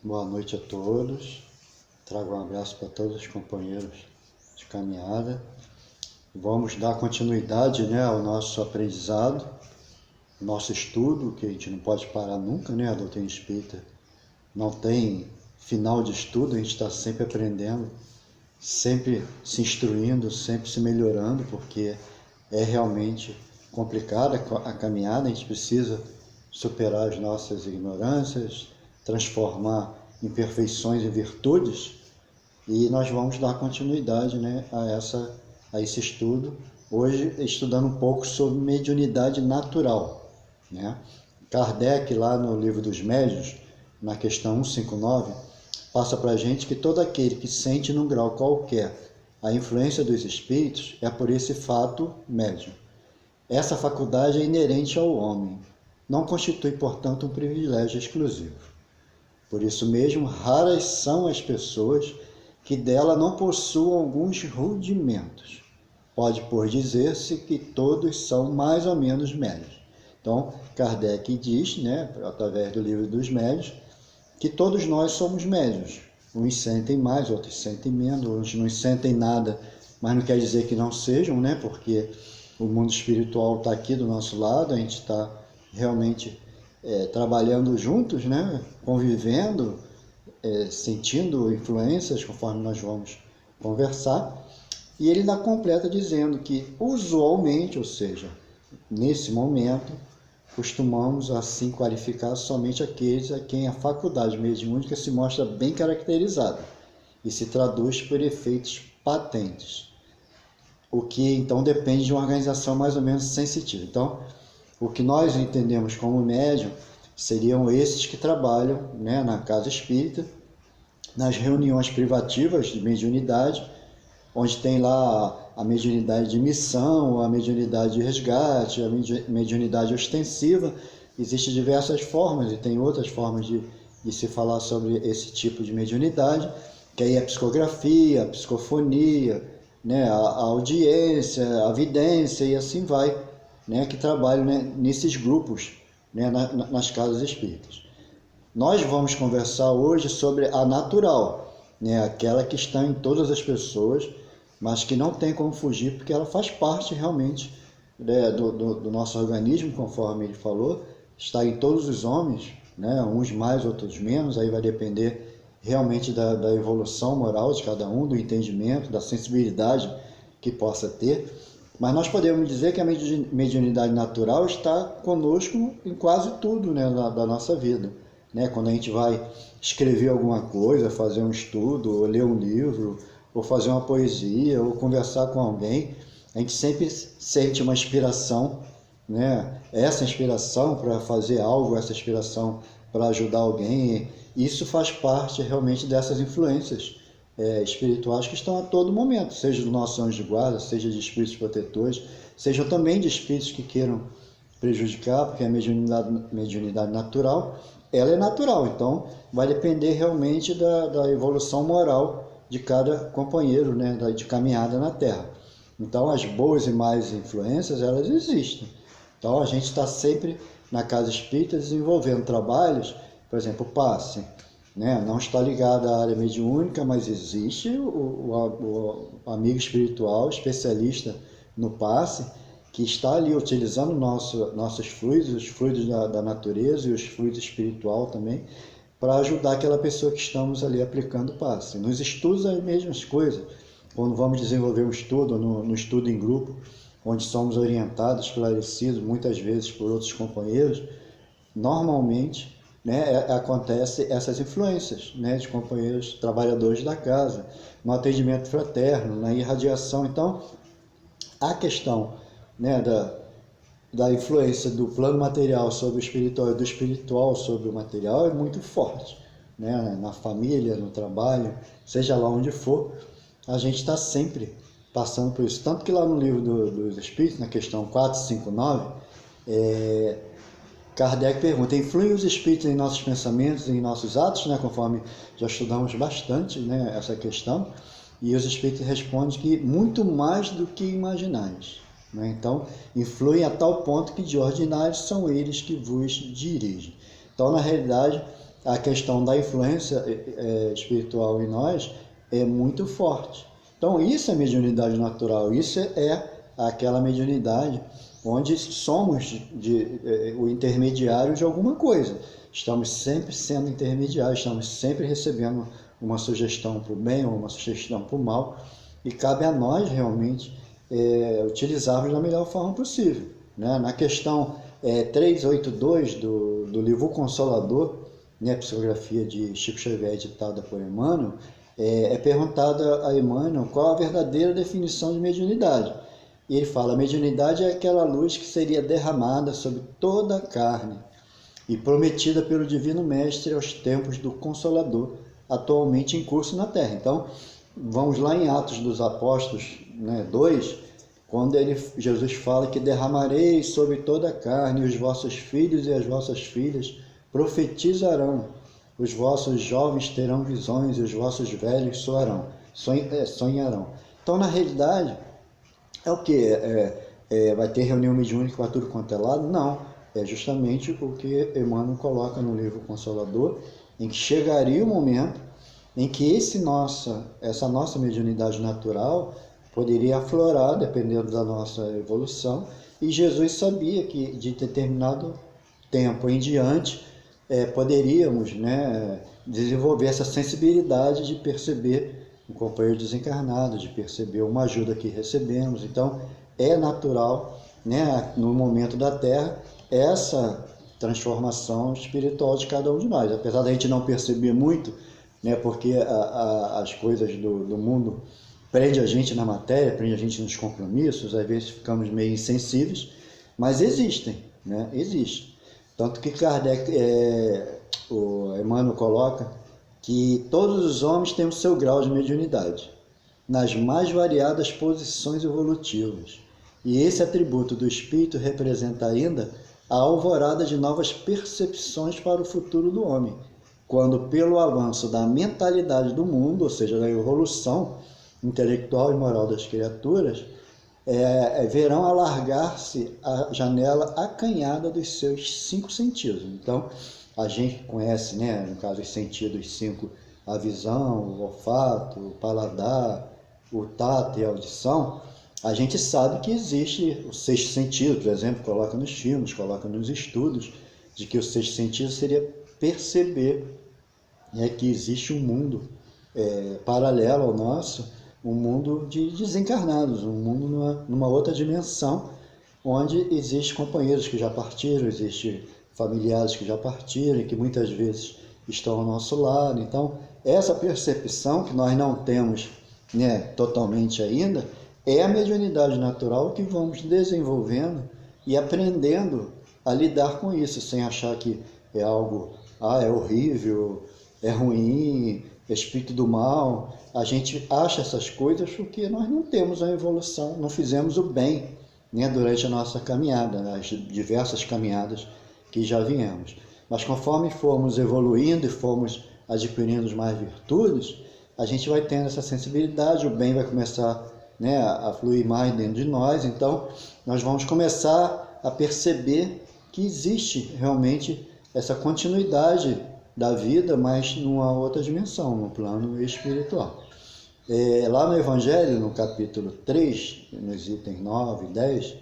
Boa noite a todos. Trago um abraço para todos os companheiros de caminhada. Vamos dar continuidade, ao nosso aprendizado, nosso estudo, que a gente não pode parar nunca, a doutrina espírita não tem final de estudo, a gente está sempre aprendendo, sempre se instruindo, sempre se melhorando, porque é realmente complicada a caminhada, a gente precisa superar as nossas ignorâncias, transformar imperfeições em virtudes, e nós vamos dar continuidade a esse estudo, hoje estudando um pouco sobre mediunidade natural. Kardec, lá no Livro dos Médiuns, na questão 159, passa para a gente que todo aquele que sente num grau qualquer a influência dos espíritos é por esse fato médium. Essa faculdade é inerente ao homem, não constitui, portanto, um privilégio exclusivo. Por isso mesmo, raras são as pessoas que dela não possuam alguns rudimentos. Pode, por dizer-se, que todos são mais ou menos médios. Então, Kardec diz, através do Livro dos Médiuns, que todos nós somos médios. Uns sentem mais, outros sentem menos, uns não sentem nada, mas não quer dizer que não sejam, porque o mundo espiritual está aqui do nosso lado, a gente está realmente trabalhando juntos, convivendo, sentindo influências conforme nós vamos conversar. E ele ainda completa dizendo que usualmente, ou seja, nesse momento, costumamos assim qualificar somente aqueles a quem a faculdade mediúnica se mostra bem caracterizada e se traduz por efeitos patentes, o que então depende de uma organização mais ou menos sensitiva. Então, o que nós entendemos como médium seriam esses que trabalham na casa espírita, nas reuniões privativas de mediunidade, onde tem lá a mediunidade de missão, a mediunidade de resgate, a mediunidade ostensiva. Existem diversas formas e tem outras formas de se falar sobre esse tipo de mediunidade, que aí é a psicografia, a psicofonia, a audiência, a vidência e assim vai, que trabalham nesses grupos, nas casas espíritas. Nós vamos conversar hoje sobre a natural, aquela que está em todas as pessoas, mas que não tem como fugir, porque ela faz parte realmente do nosso organismo, conforme ele falou, está em todos os homens, uns mais, outros menos, aí vai depender realmente da evolução moral de cada um, do entendimento, da sensibilidade que possa ter. Mas nós podemos dizer que a mediunidade natural está conosco em quase tudo da nossa vida. Quando a gente vai escrever alguma coisa, fazer um estudo, ou ler um livro, ou fazer uma poesia, ou conversar com alguém, a gente sempre sente uma inspiração, essa inspiração para fazer algo, essa inspiração para ajudar alguém. Isso faz parte realmente dessas influências espirituais que estão a todo momento, seja do nosso anjo de guarda, seja de espíritos protetores, seja também de espíritos que queiram prejudicar, porque a mediunidade natural, ela é natural, então vai depender realmente da evolução moral de cada companheiro, de caminhada na Terra. Então as boas e más influências, elas existem. Então a gente está sempre na casa espírita desenvolvendo trabalhos, por exemplo, o passe, não está ligado à área mediúnica, mas existe o amigo espiritual, especialista no passe, que está ali utilizando nossos fluidos, os fluidos da natureza e os fluidos espiritual também, para ajudar aquela pessoa que estamos ali aplicando o passe. Nos estudos, as mesmas coisas. Quando vamos desenvolver um estudo, no estudo em grupo, onde somos orientados, esclarecidos, muitas vezes por outros companheiros, normalmente acontece essas influências de companheiros trabalhadores da casa, no atendimento fraterno, na irradiação. Então, a questão da influência do plano material sobre o espiritual e do espiritual sobre o material é muito forte, na família, no trabalho, seja lá onde for, a gente está sempre passando por isso. Tanto que lá no Livro dos Espíritos, na questão 459, Kardec pergunta: influem os espíritos em nossos pensamentos, em nossos atos, conforme já estudamos bastante essa questão, e os espíritos respondem que muito mais do que imaginais. Então, influem a tal ponto que de ordinário são eles que vos dirigem. Então, na realidade, a questão da influência espiritual em nós é muito forte. Então isso é mediunidade natural, isso é aquela mediunidade onde somos o intermediário de alguma coisa. Estamos sempre sendo intermediários, estamos sempre recebendo uma sugestão para o bem ou uma sugestão para o mal, e cabe a nós realmente utilizarmos da melhor forma possível. Né? Na questão 382 do livro Consolador, né, psicografia de Chico Xavier, editada por Emmanuel, é perguntada a Emmanuel qual a verdadeira definição de mediunidade. E ele fala: a mediunidade é aquela luz que seria derramada sobre toda a carne e prometida pelo Divino Mestre aos tempos do Consolador, atualmente em curso na Terra. Então, vamos lá em Atos dos Apóstolos, né, 2, quando Jesus fala que derramarei sobre toda a carne, e os vossos filhos e as vossas filhas profetizarão, os vossos jovens terão visões e os vossos velhos sonharão. Então, na realidade, é o que? Vai ter reunião mediúnica para tudo quanto é lado? Não. É justamente o que Emmanuel coloca no livro Consolador, em que chegaria o momento em que essa nossa mediunidade natural poderia aflorar, dependendo da nossa evolução, e Jesus sabia que de determinado tempo em diante poderíamos, né, desenvolver essa sensibilidade de perceber um companheiro desencarnado, de perceber uma ajuda que recebemos. Então é natural, né, no momento da Terra, essa transformação espiritual de cada um de nós, apesar da gente não perceber muito, né, porque as coisas do mundo prende a gente na matéria, prende a gente nos compromissos, às vezes ficamos meio insensíveis, mas existem, né? Existem. Tanto que Kardec, o Emmanuel coloca que todos os homens têm o seu grau de mediunidade, nas mais variadas posições evolutivas. E esse atributo do espírito representa ainda a alvorada de novas percepções para o futuro do homem, quando pelo avanço da mentalidade do mundo, ou seja, da evolução intelectual e moral das criaturas, verão alargar-se a janela acanhada dos seus 5 sentidos. Então, a gente conhece, né, no caso, os sentidos 5, a visão, o olfato, o paladar, o tato e a audição. A gente sabe que existe o 6º sentido, por exemplo, coloca nos filmes, coloca nos estudos, de que o 6º sentido seria perceber, né, que existe um mundo paralelo ao nosso, um mundo de desencarnados, um mundo numa outra dimensão, onde existem companheiros que já partiram, existem familiares que já partiram e que muitas vezes estão ao nosso lado. Então, essa percepção que nós não temos, né, totalmente ainda, é a mediunidade natural que vamos desenvolvendo e aprendendo a lidar com isso, sem achar que é algo, é horrível, é ruim, é espírito do mal. A gente acha essas coisas porque nós não temos a evolução, não fizemos o bem, né, durante a nossa caminhada, as diversas caminhadas que já viemos. Mas conforme formos evoluindo e formos adquirindo mais virtudes, a gente vai tendo essa sensibilidade, o bem vai começar, né, a fluir mais dentro de nós. Então nós vamos começar a perceber que existe realmente essa continuidade da vida, mas numa outra dimensão, no plano espiritual. Lá no Evangelho, no capítulo 3, nos itens 9 e 10,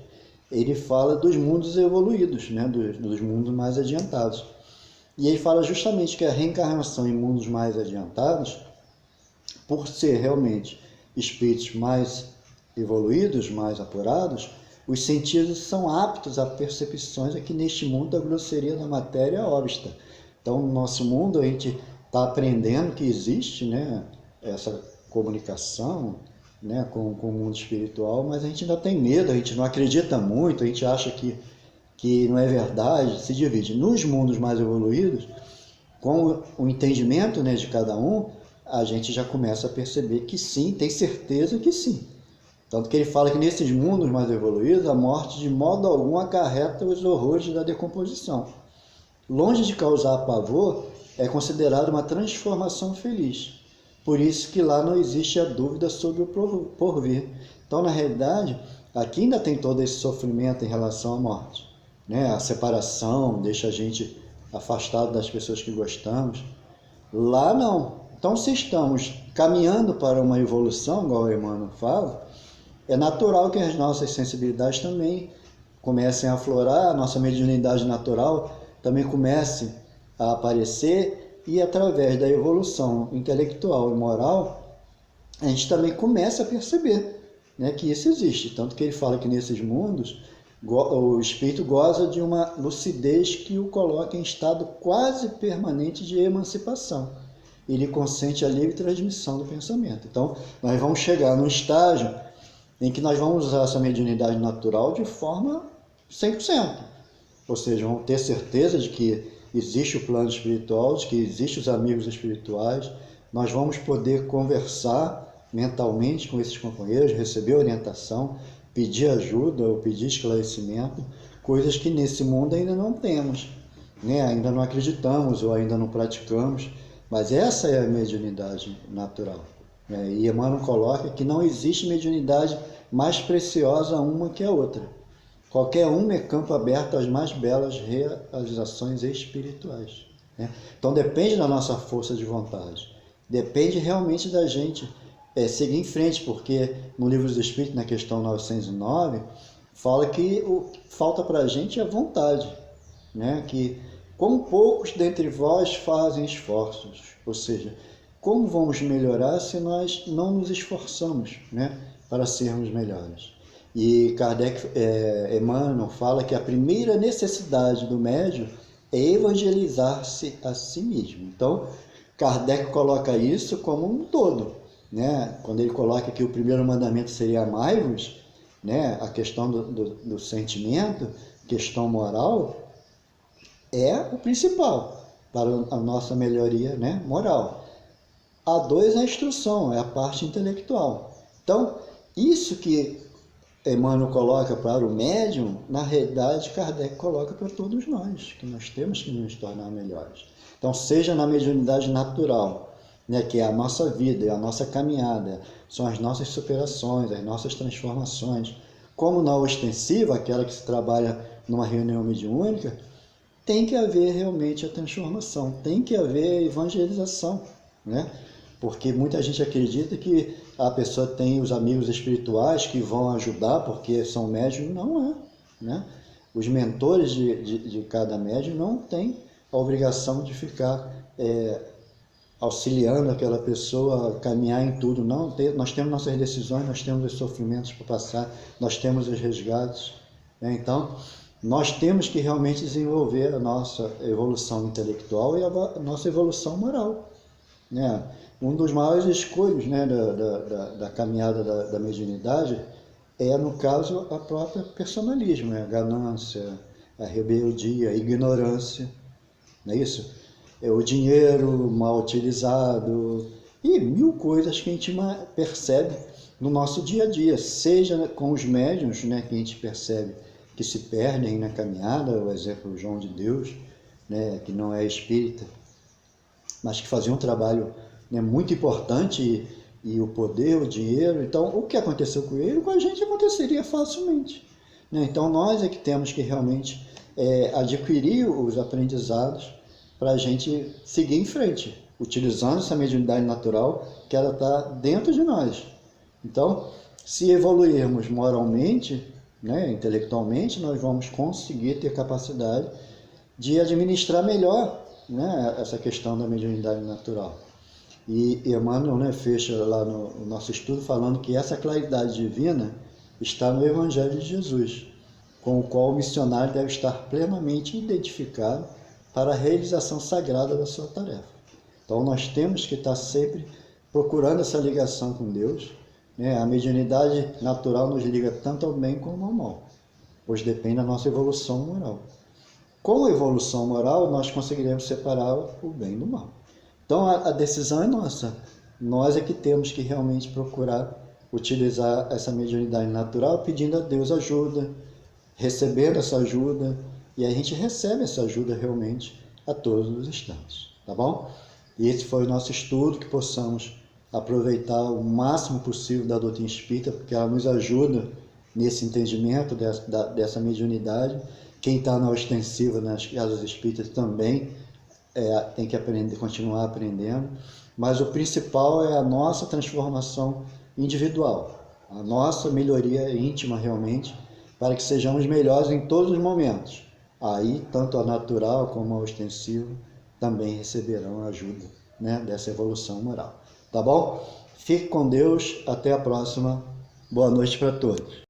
ele fala dos mundos evoluídos, né, dos mundos mais adiantados. E ele fala justamente que a reencarnação em mundos mais adiantados, por ser realmente espíritos mais evoluídos, mais apurados, os sentidos são aptos a percepções aqui neste mundo da grosseria da matéria obsta. Então, no nosso mundo, a gente está aprendendo que existe, né, essa comunicação, né, com o mundo espiritual, mas a gente ainda tem medo, a gente não acredita muito, a gente acha que não é verdade, se divide. Nos mundos mais evoluídos, com o entendimento, né, de cada um, a gente já começa a perceber que sim, tem certeza que sim. Tanto que ele fala que nesses mundos mais evoluídos, a morte de modo algum acarreta os horrores da decomposição. Longe de causar pavor, é considerado uma transformação feliz. Por isso que lá não existe a dúvida sobre o porvir. Então, na realidade, aqui ainda tem todo esse sofrimento em relação à morte, né? A separação deixa a gente afastado das pessoas que gostamos. Lá não. Então, se estamos caminhando para uma evolução, igual o Emmanuel fala, é natural que as nossas sensibilidades também comecem a aflorar, a nossa mediunidade natural também comece a aparecer, e através da evolução intelectual e moral, a gente também começa a perceber, né, que isso existe. Tanto que ele fala que nesses mundos, o espírito goza de uma lucidez que o coloca em estado quase permanente de emancipação. Ele consente a livre transmissão do pensamento. Então, nós vamos chegar num estágio em que nós vamos usar essa mediunidade natural de forma 100%. Ou seja, vamos ter certeza de que existe o plano espiritual, de que existem os amigos espirituais. Nós vamos poder conversar mentalmente com esses companheiros, receber orientação, pedir ajuda ou pedir esclarecimento, coisas que nesse mundo ainda não temos, né? Ainda não acreditamos ou ainda não praticamos, mas essa é a mediunidade natural. E Emmanuel coloca que não existe mediunidade mais preciosa uma que a outra. Qualquer uma é campo aberto às mais belas realizações espirituais. Então depende da nossa força de vontade, depende realmente da gente seguir em frente, porque no Livro dos Espíritos, na questão 909, fala que falta para a gente a vontade, né? Que como poucos dentre vós fazem esforços, ou seja, como vamos melhorar se nós não nos esforçamos, né, para sermos melhores? E Kardec, Emmanuel fala que a primeira necessidade do médium é evangelizar-se a si mesmo. Então, Kardec coloca isso como um todo, né? Quando ele coloca que o primeiro mandamento seria amai-vos, né? A questão do sentimento, questão moral, é o principal para a nossa melhoria, né, moral. A 2 é a instrução, é a parte intelectual. Então, isso que Emmanuel coloca para o médium, na realidade Kardec coloca para todos nós, que nós temos que nos tornar melhores. Então, seja na mediunidade natural, né, que é a nossa vida, é a nossa caminhada, são as nossas superações, as nossas transformações, como na ostensiva, aquela que se trabalha numa reunião mediúnica, tem que haver realmente a transformação, tem que haver a evangelização, né? Porque muita gente acredita que a pessoa tem os amigos espirituais que vão ajudar porque são médiums. Não é, né? Os mentores de cada médium não têm a obrigação de ficar auxiliando aquela pessoa a caminhar em tudo. Não, nós temos nossas decisões, nós temos os sofrimentos para passar, nós temos os resgates, né? Então, nós temos que realmente desenvolver a nossa evolução intelectual e a nossa evolução moral, né? Um dos maiores escolhos, né, da caminhada da mediunidade é, no caso, a própria personalismo, né? A ganância, a rebeldia, a ignorância, não é isso? É o dinheiro mal utilizado e mil coisas que a gente percebe no nosso dia a dia, seja com os médiuns, né, que a gente percebe que se perdem na caminhada, o exemplo João de Deus, né, que não é espírita, mas que fazia um trabalho, né, muito importante, e o poder, o dinheiro. Então, o que aconteceu com ele, com a gente aconteceria facilmente, né? Então, nós é que temos que realmente adquirir os aprendizados para a gente seguir em frente, utilizando essa mediunidade natural que ela está dentro de nós. Então, se evoluirmos moralmente, né, intelectualmente, nós vamos conseguir ter capacidade de administrar melhor, né, essa questão da mediunidade natural. E Emmanuel, né, fecha lá no nosso estudo falando que essa claridade divina está no Evangelho de Jesus, com o qual o missionário deve estar plenamente identificado para a realização sagrada da sua tarefa. Então nós temos que estar sempre procurando essa ligação com Deus, né? A mediunidade natural nos liga tanto ao bem como ao mal, pois depende da nossa evolução moral. Com a evolução moral, nós conseguiremos separar o bem do mal. Então a decisão é nossa. Nós é que temos que realmente procurar utilizar essa mediunidade natural, pedindo a Deus ajuda, recebendo essa ajuda, e a gente recebe essa ajuda realmente a todos os instantes, tá bom? E esse foi o nosso estudo, que possamos aproveitar o máximo possível da doutrina espírita, porque ela nos ajuda nesse entendimento dessa mediunidade, Quem está na ostensiva, nas casas espíritas também tem que aprender, continuar aprendendo, mas o principal é a nossa transformação individual, a nossa melhoria íntima realmente, para que sejamos melhores em todos os momentos. Aí, tanto a natural como a ostensiva também receberão a ajuda, né, dessa evolução moral. Tá bom? Fique com Deus, até a próxima. Boa noite para todos.